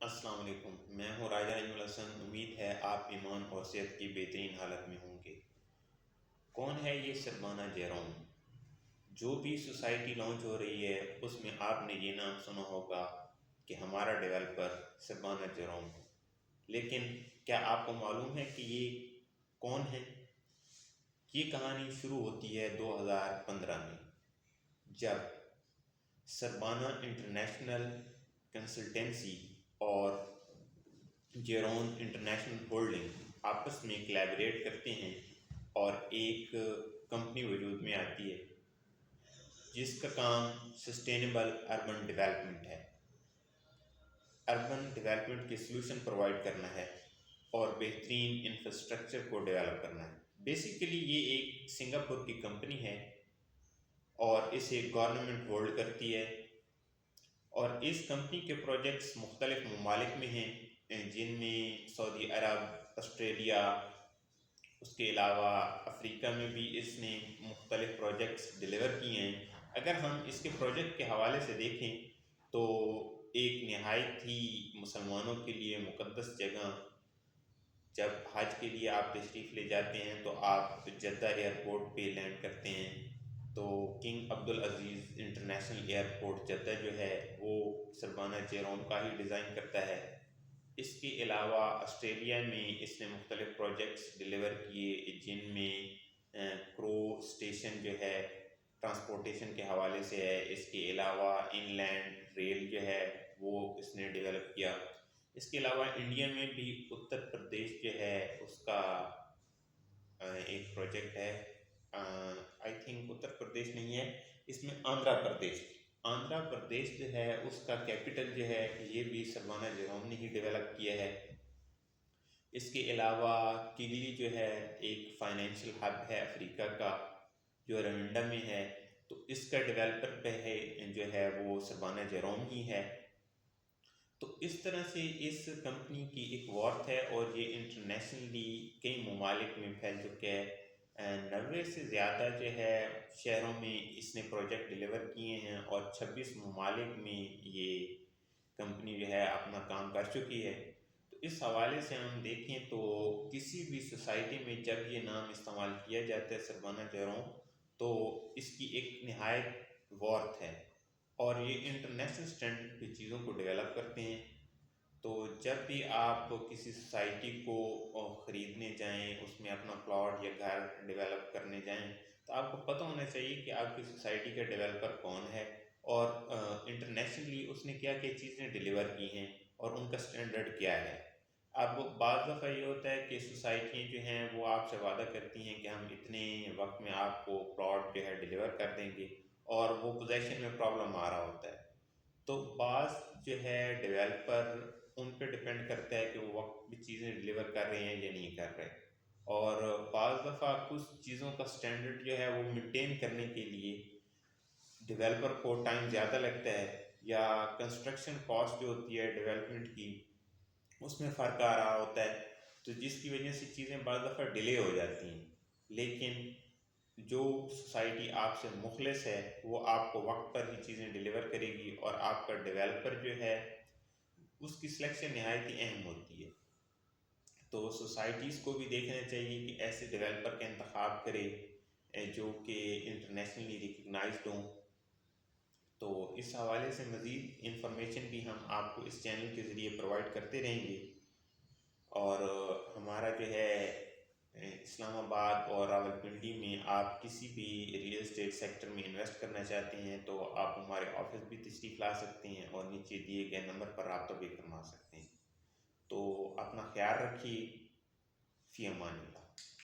अस्सलाम वालेकुम। मैं हूँ राजा अजमल हसन। उम्मीद है आप ईमान और सेहत की बेहतरीन हालत में होंगे। कौन है ये सरबाना जेरोम? जो भी सोसाइटी लॉन्च हो रही है उसमें आपने ये नाम सुना होगा कि हमारा डेवलपर सरबाना जेरोम है। लेकिन क्या आपको मालूम है कि ये कौन है? ये कहानी शुरू होती है 2015 में, जब सरबाना इंटरनेशनल कंसल्टेंसी और जेरोन इंटरनेशनल होल्डिंग आपस में कोलैबोरेट करते हैं और एक कंपनी वजूद में आती है जिसका काम सस्टेनेबल अर्बन डेवलपमेंट है। अर्बन डेवलपमेंट के सलूशन प्रोवाइड करना है और बेहतरीन इंफ्रास्ट्रक्चर को डेवलप करना है। बेसिकली ये एक सिंगापुर की कंपनी है और इसे गवर्नमेंट होल्ड करती है और इस कंपनी के प्रोजेक्ट्स मुख्तलिफ ममालिक में हैं, जिनमें सऊदी अरब, ऑस्ट्रेलिया, उसके अलावा अफ्रीका में भी इसने मुख्तलिफ प्रोजेक्ट्स डिलीवर किए हैं। अगर हम इसके प्रोजेक्ट के हवाले से देखें तो एक नहायत ही मुसलमानों के लिए मुक़द्दस जगह, जब हज के लिए आप तशरीफ़ ले जाते हैं तो आप जद्दा एयरपोर्ट पे लैंड करते हैं तो किंग अब्दुल अज़ीज़ इंटरनेशनल एयरपोर्ट जद्दा जो है वो सरबाना जेरोम का ही डिज़ाइन करता है। इसके अलावा ऑस्ट्रेलिया में इसने मुख्तलिफ प्रोजेक्ट्स डिलीवर किए, जिनमें क्रो स्टेशन जो है ट्रांसपोर्टेशन के हवाले से है। इसके अलावा इनलैंड रेल जो है वो इसने डेवलप किया। इसके अलावा इंडिया में भी उत्तर प्रदेश जो है उसका एक प्रोजेक्ट है। आई थिंक उत्तर प्रदेश नहीं है, इसमें आंध्र प्रदेश। आंध्र प्रदेश जो है उसका कैपिटल जो है ये भी सरबाना जेरोम ने ही डेवलप किया है। इसके अलावा किगली जो है एक फाइनेंशियल हब है अफ्रीका का, जो रविंडा में है, तो इसका डेवलपर पे है जो है वो सरबाना जेरोम ही है। तो इस तरह से इस कंपनी की एक वर्थ है और ये इंटरनेशनली कई ममालिक में फैल चुके हैं। 90 से ज़्यादा जो है शहरों में इसने प्रोजेक्ट डिलीवर किए हैं और 26 ममालिक में ये कंपनी जो है अपना काम कर चुकी है। तो इस हवाले से हम देखें तो किसी भी सोसाइटी में जब ये नाम इस्तेमाल किया जाता है सरबाना जेरोम, तो इसकी एक नहायत वर्थ है और ये इंटरनेशनल स्टैंडर्ड की चीज़ों को डेवलप करते हैं। तो जब भी आप किसी सोसाइटी को ख़रीदने जाएं, उसमें अपना प्लॉट या घर डेवलप करने जाएं, तो आपको पता होना चाहिए कि आपकी सोसाइटी का डेवलपर कौन है और इंटरनेशनली उसने क्या क्या चीज़ें डिलीवर की हैं और उनका स्टैंडर्ड क्या है। अब बाज़ दफ़ा ये होता है कि सोसाइटियाँ जो हैं वो आपसे वादा करती हैं कि हम इतने वक्त में आपको प्लॉट जो है डिलीवर कर देंगे और वो पोजेसन में प्रॉब्लम आ रहा होता है। तो बाज़ जो है डेवलपर उन पे डिपेंड करता है कि वो वक्त भी चीज़ें डिलीवर कर रहे हैं या नहीं कर रहे। और बाज़ दफ़ा कुछ चीज़ों का स्टैंडर्ड जो है वो मेंटेन करने के लिए डेवलपर को टाइम ज़्यादा लगता है, या कंस्ट्रक्शन कॉस्ट जो होती है डेवलपमेंट की उसमें फ़र्क आ रहा होता है, तो जिसकी वजह से चीज़ें बाज़ दफ़ा डिले हो जाती हैं। लेकिन जो सोसाइटी आपसे मुखलिस है वो आपको वक्त पर ही चीज़ें डिलीवर करेगी और आपका डेवलपर जो है उसकी सिलेक्शन नहायत ही अहम होती है। तो सोसाइटीज़ को भी देखना चाहिए कि ऐसे डेवलपर का इंतखाब करे जो कि इंटरनेशनली रिकगनाइज्ड हों। तो इस हवाले से मज़ीद इंफॉर्मेशन भी हम आपको इस चैनल के ज़रिए प्रोवाइड करते रहेंगे। और हमारा जो है इस्लामाबाद और रावलपिंडी में आप किसी भी रियल एस्टेट सेक्टर में इन्वेस्ट करना चाहते हैं तो आप हमारे ऑफिस भी तशरीफ़ ला सकते हैं और नीचे दिए गए नंबर पर रब्ता भी फरमा सकते हैं। तो अपना ख्याल रखिए। फ़ी अमान।